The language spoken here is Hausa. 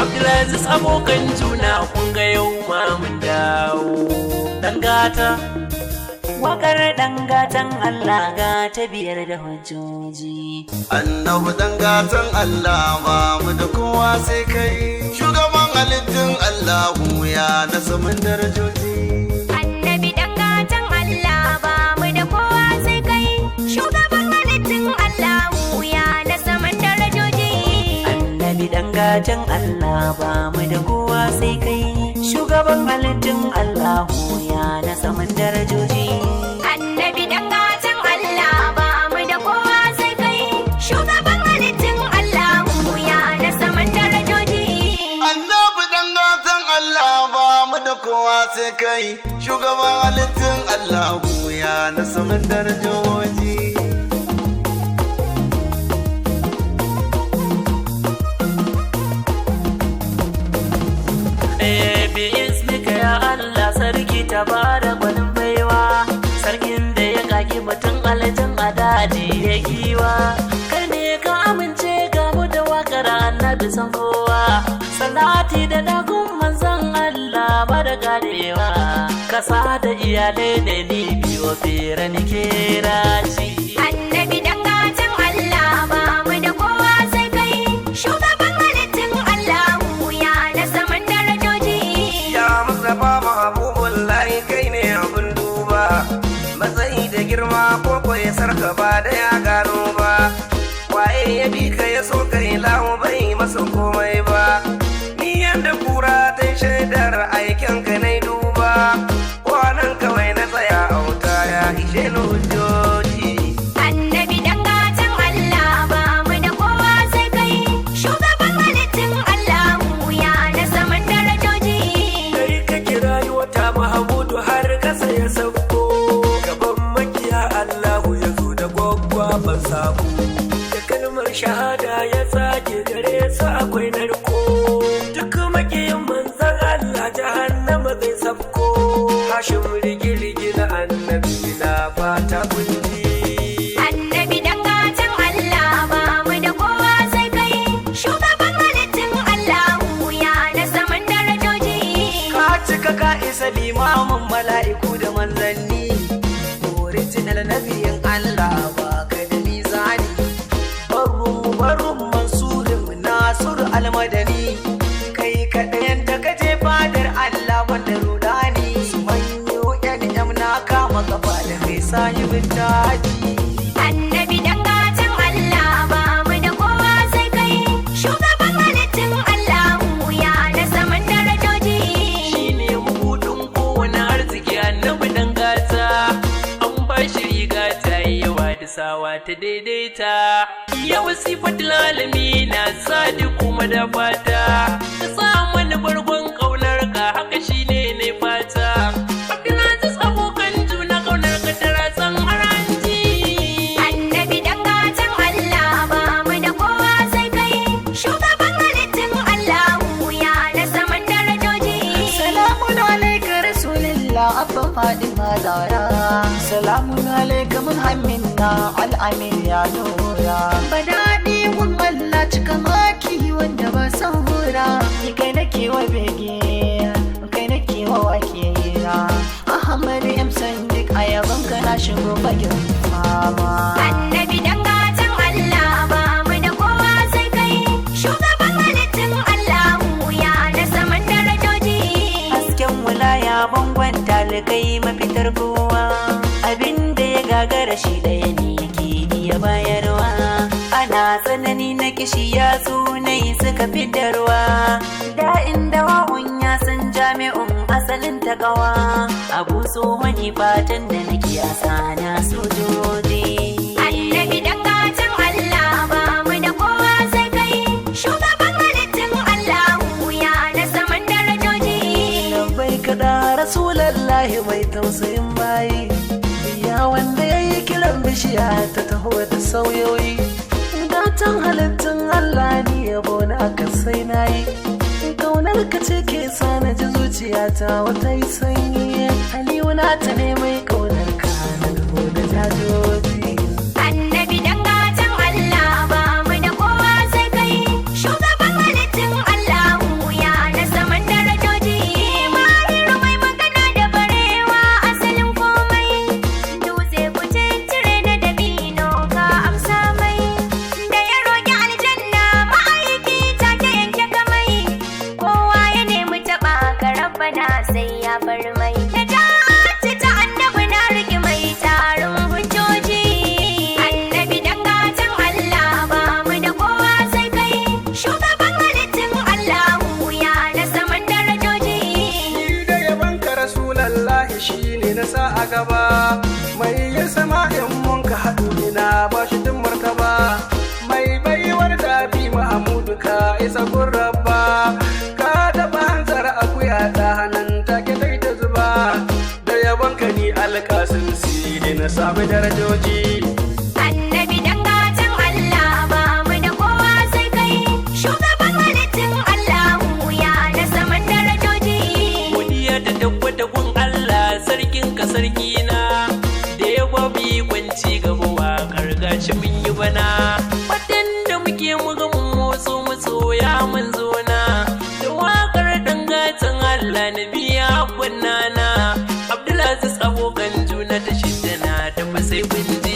Abdulaziz abokan juna kun ga yau ma mun dawo. Dangata wakar dangatan Allah ga ta biyar da hujjoji. Annabi dangatan Allah ba mu da kowa sai kai, shugaban halittun Allahu ya na saman darajoji. Annabi dangatan Allah ba mu da kowa sai kai, shugaban halittun Allahu ya na saman darajoji. Annabi dangatan Allah ba mu da kowa sai kai, shugaban halittun Allahu ya na saman darajoji. Annabi dangatan Allah ba mu da kowa sai kai, shugaban halittun Allahu ya na saman darajoji. Annabi dangatan Allah ba mu da kowa sai kai, shugaban halittun Allahu ya na saman darajoji. Allah sarki ta bada gwanin baiwa, sarkin da ya kaki mutum aljan a daji ya giwa. Kai ne ka amince ga mu da wakar annabi san kowa, salati da dagun manzon Allah ba da karewa. Kasa da iyalai da ni biyo fere ni kera ci. Annabi dangatan Allah ba mu da kowa sai kai, shugaban halittun Allahu ya na saman darajoji. Ya Mustapha Mahabubullahi kai ne abin duba, matsayi da girma ko ya sarka ba da ya gano ba. Waye ya bi ka ya so kai lahu bai masa komai ba. Ni yanda kura ta shaidar aikin ka na duba, kwanan kawai na tsaya auta ya ishe ni hujjoji. Annabi dangatan Allah ba mu da kowa sai kai, shugaban halittun Allahu ya na saman darajoji. Kai ka kira yi wata Mahamudu har kasa ya sauko, gaban makiya Allahu ya zo da gwaggwaban sako. Da kalmar shahada ya tsage gare su akwai narko, duk makiyin manzan Allah jahannama zai sabko. Hashim rigi-rigi na annabi na fata kunji. Annabi dangatan Allah ba mu da kowa sai kai, shugaban halittun Allahu ya na saman darajoji. Ka cika ka isa limamin mala'iku da manzanni, original nabiyin Allah ba ka da mizani. Barun mansurin Nasur almadani, kai kaɗayan da ka je fadar Allah wanda rudani. Su manyo yan na kama kafa da kai sahibin daji. Annabi dangatan Allah ba mu da kowa sai kai, shugaban halittun Allahu ya na saman darajoji. Shi ne mabudin kowane arziki annabi dangata, an ba shi riga ta yi yawa da sawa ta daidaita. Yau sifatul alami na sadi kuma da fata, ka sa mani bargon kaunar ka haka shi ne fata. Abdulaziz abokan juna kaunar ka tara san haranji. Annabi dangatan Allah ba mu da kowa sai kai, shugaban halittun Allahu ya na saman darajoji. Salamun alaika rasulillah abba Fadima Zara, salamun alaika Muhammadna al'amin ya nura. Badadi gun Allah cika maki wanda ba san hura, ni kai nake wa bege, kai nake wa wakera. Ahmad M Sadiq ayaban ka na shigo bakin mama. Annabi dangatan Allah ba mu da kowa sai kai, shugaban halittun Allahu ya na saman darajoji. Hasken wilaya bangon talikai mafitar kowa, abinda ya gagara shi ɗaya ne yake iya bayarwa. Ana tsanani na kishi ya sunai suka fitarwa, da inda wa'un ya san jami'un asalin takawa. Abu tsohoni fatan da nake a sana sojoji. Annabi dangatan Allah ba mu da kowa sai kai, shugaban halittun Allahu ya na saman darajoji. Bai kada rasulallahi mai tausayin bayi, ya wanda ya yi kiran bishiya ta taho da sauyoyi. Gatan halittun Allah ni yabo na ka sai na yi, kaunar ka ce ke sa na ji zuciyata wata yi sanyi. Aliyu na ta ne mai kaunar ka na da jajoji. ma in mun ka haɗu ina ba shi tun martaba mai baiwar dafi Mahamudu ka isa gurraba ka taɓa hanzar akuya ta hannun take ta zuba da yabon ka ni alƙasin sidi na sami darajoji. Annabi dan gatan Allah ba mu da kowa sai kai shugaban halittin Allahu ya na saman darajoji. Godiya da tabbatakun Allah sarkin ka sarki na da ya babu kwanci gaba waƙar gashi mun yi bana fatan da muke muga mun motso masoya mun zo na da waƙar dan gatan Allah na biya kwanana Abdulaziz abokan juna da shidda na tafi sai kun ji